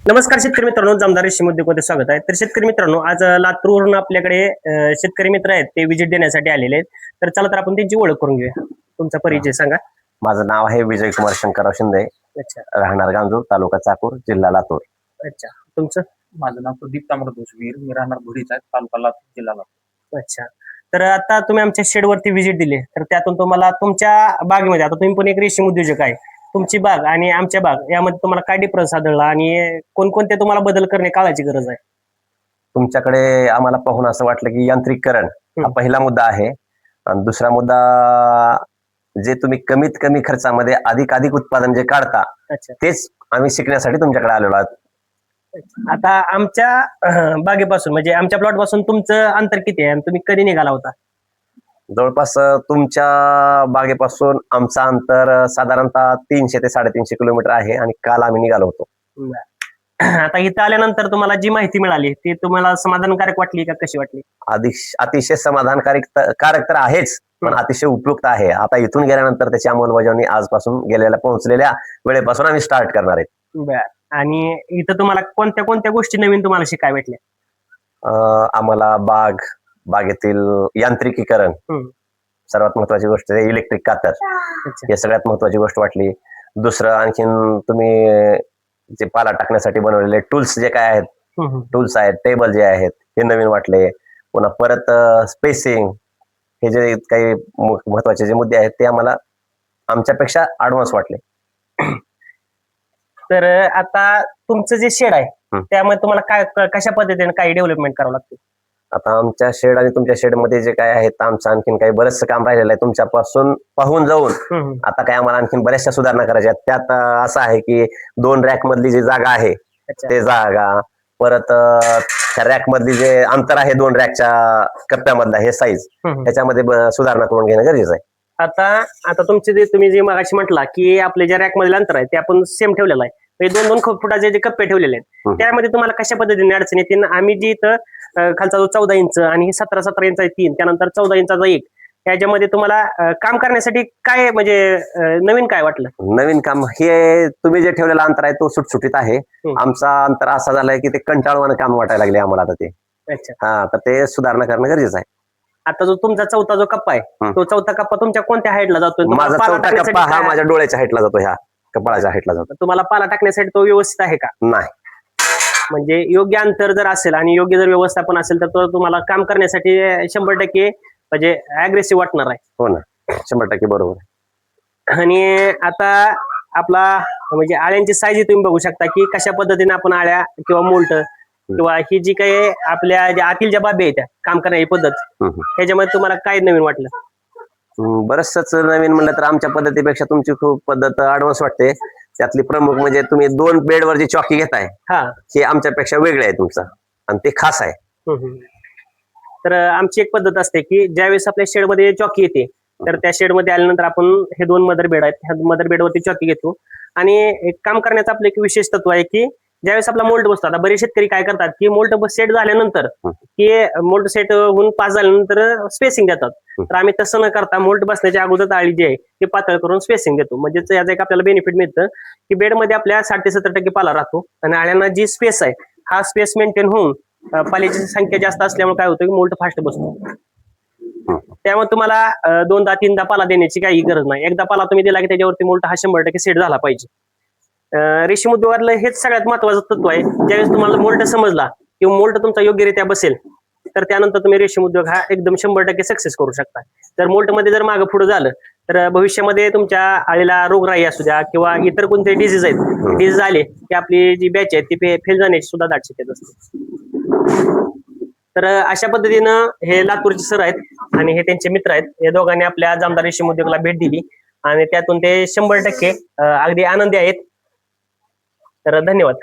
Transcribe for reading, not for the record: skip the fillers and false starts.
नमस्कार शेतकरी मित्रांनो, जामदार रेशीम उद्योगमध्ये स्वागत आहे. तर शेतकरी मित्रांनो, आज लातूरवरून आपल्याकडे शेतकरी मित्र आहेत, ते विजिट देण्यासाठी आलेले आहेत. तर चला तर आपण त्यांची ओळख करून घेऊया. तुमचा परिचय सांगा. माझं नाव आहे विजय कुमार शंकरराव शिंदे, अच्छा राहणार गांजूर, तालुका चाकूर, जिल्हा लातूर. अच्छा. तुमचं? माझं नाव प्रदीप ताम्रध्वजवीर, मी राहणार भुरीचा आहे, तालुका लातूर, जिल्हा लातूर. अच्छा. तर आता तुम्ही आमच्या शेडवरती व्हिजिट दिली, तर त्यातून तुम्हाला तुमच्या बागेमध्ये, आता तुम्ही पण एक रेशीम उद्योजक आहे, तुमची बाग आणि आमच्या बाग यामध्ये तुम्हाला काय डिफरन्स आढळला आणि कोणकोणते तुम्हाला बदल करणे काळाची गरज आहे? तुमच्याकडे आम्हाला पाहून असं वाटलं की यांत्रिकीकरण हा पहिला मुद्दा आहे. आणि दुसरा मुद्दा, जे तुम्ही कमीत कमी खर्चामध्ये अधिकाधिक उत्पादन जे काढता, अच्छा. तेच आम्ही शिकण्यासाठी तुमच्याकडे आलेलो आहोत. आता आमच्या बागेपासून म्हणजे आमच्या प्लॉट पासून तुमचं अंतर किती आहे आणि तुम्ही कधी निघाला होता? जवळपास तुमच्या बागेपासून आमचं अंतर साधारणतः 300 ते 350 किलोमीटर आहे आणि काल आम्ही निघालो होतो. आता इथं आल्यानंतर तुम्हाला जी माहिती मिळाली ती तुम्हाला समाधानकारक वाटली का कशी वाटली? अतिशय कारक तर आहेच, पण अतिशय उपयुक्त आहे. आता इथून गेल्यानंतर त्याची अंमलबजावणी आजपासून पोहोचलेल्या वेळेपासून आम्ही स्टार्ट करणार आहेत. बर. आणि इथं तुम्हाला कोणत्या कोणत्या गोष्टी नवीन तुम्हाला शिकायला भेटल्या? आम्हाला बागेतील यांत्रिकीकरण, सर्वात महत्वाची गोष्ट इलेक्ट्रिक कातर, हे सगळ्यात महत्वाची गोष्ट वाटली. दुसरं आणखीन तुम्ही जे पाला टाकण्यासाठी बनवलेले टूल्स जे काय आहेत, टूल्स आहेत, टेबल जे आहेत, हे नवीन वाटले. पुन्हा परत स्पेसिंग, हे जे काही महत्वाचे जे मुद्दे आहेत ते आम्हाला आमच्यापेक्षा ऍडव्हान्स वाटले. तर आता तुमचं जे शेड आहे त्यामध्ये तुम्हाला काय कशा पद्धतीने काही डेव्हलपमेंट करावं लागते? आता आमच्या शेड आणि तुमच्या शेड मध्ये जे काय आहेत, आमचं आणखीन काही बरंचसं काम राहिलेलं आहे. तुमच्यापासून पाहून जाऊन आता काय आम्हाला आणखीन बऱ्याचशा सुधारणा करायच्या आहेत. त्यात असं आहे की 2 रॅक मधली जी जागा आहे ते जागा, परत त्या रॅक मधली जे अंतर आहे 2 रॅकच्या कप्प्यामधला हे साईज, त्याच्यामध्ये सुधारणा करून घेणं गरजेचं आहे. आता तुमचे जे तुम्ही जे मागाशी म्हटला की आपले जे रॅक मधील अंतर आहे ते आपण सेम ठेवलेलं आहे, 2-2 फुटाचे जे कप्पे ठेवलेले आहेत त्यामध्ये तुम्हाला कशा पद्धतीने अडचण येते? आम्ही जी इथं खालचा जो 14 इंच आणि 17 इंच आहे 3, त्यानंतर 14 इंचाचा 1, याच्यामध्ये तुम्हाला काम करण्यासाठी काय म्हणजे नवीन काय वाटलं? नवीन काम हे तुम्ही जे ठेवलेला अंतर आहे तो सुटसुटीत आहे. आमचा अंतर असा झालाय की ते कंटाळवाणं काम वाटायला लागले आम्हाला आता ते. अच्छा. तर ते सुधारणा करणं गरजेचं आहे. आता जो तुमचा चौथा जो कप्पा आहे, तो चौथा कप्पा तुमच्या कोणत्या हाईटला जातोय? माझा चौथा कप्पा हा माझ्या डोळ्याच्या हाईटला जातो, ह्या कपाळाच्या हाईटला जातो. तुम्हाला पाला टाकण्यासाठी तो व्यवस्थित आहे का? नाही. म्हणजे योग्य अंतर जर असेल आणि योग्य जर व्यवस्थापन असेल तर तो तुम्हाला काम करण्यासाठी 100% म्हणजे अग्रेसिव्ह वाटणार आहे. हो ना, 100% बरोबर. आणि आता आपला म्हणजे आळ्यांची साईज तुम्ही बघू शकता की कशा पद्धतीने आपण आळ्या किंवा मोल्ट किंवा ही जी काही आपल्या ज्या आतील ज्या बाबी आहेत काम करण्याची पद्धत, त्याच्यामध्ये तुम्हाला काय नवीन वाटलं? बरंचसंच नवीन म्हणलं तर आमच्या पद्धतीपेक्षा तुमची खूप पद्धत ऍडव्हान्स वाटते. त्यातली प्रमुख म्हणजे तुम्ही 2 बेडवर जी चॉकी घेताय, हे आमच्यापेक्षा वेगळे आहे तुमचं आणि ते खास आहे. तर आमची एक पद्धत असते की ज्यावेळेस आपल्या शेडमध्ये चॉकी येते तर त्या शेडमध्ये आल्यानंतर आपण हे 2 मदर बेड आहेत, ह्या मदर बेडवरती चॉकी घेतो आणि एक काम करण्याचं आपलं एक विशेष तत्व आहे की ज्यावेळेस आपला मोल्ट बसतो, आता बरेच शेतकरी काय करतात की मोल्ट सेट झाल्यानंतर की मोल्ट सेट होऊन पास झाल्यानंतर स्पेसिंग देतात. तर आम्ही तसं न करता मोल्ट बसण्याच्या अगोदर आळी जी आहे ती पातळ करून स्पेसिंग देतो. म्हणजे याचा एक आपल्याला बेनिफिट मिळतं की बेडमध्ये आपल्या 60 ते 70% पाला राहतो आणि आळ्यांना जी स्पेस आहे हा स्पेस मेंटेन होऊन पाल्याची संख्या जास्त असल्यामुळे काय होतं की मोल्ट फास्ट बसतो. त्यामुळे तुम्हाला 2दा-3दा पाला देण्याची काही गरज नाही. एकदा पाला तुम्ही दिला की त्याच्यावरती मोल्ट हा 100% सेट झाला पाहिजे. रेशीम उद्योगातलं हेच सगळ्यात महत्वाचं तत्व आहे. ज्यावेळेस तुम्हाला मोल्ट समजला किंवा मोल्ट तुमचा योग्यरित्या बसेल तर त्यानंतर तुम्ही रेशीम उद्योग हा एकदम 100% सक्सेस करू शकता. जर मोल्ट मध्ये जर मागं पुढे झालं तर भविष्यामध्ये तुमच्या आळीला रोगराई असू द्या किंवा इतर कोणते डिझीज आहेत, डिझीज आले की आपली जी बॅच आहे ती फेल जाण्याची सुद्धा दाट शक्यता असते. तर अशा पद्धतीनं हे लातूरचे सर आहेत आणि हे त्यांचे मित्र आहेत. या दोघांनी आपल्या जामदार रेशीम उद्योगाला भेट दिली आणि त्यातून ते 100% अगदी आनंदी आहेत. तर धन्यवाद.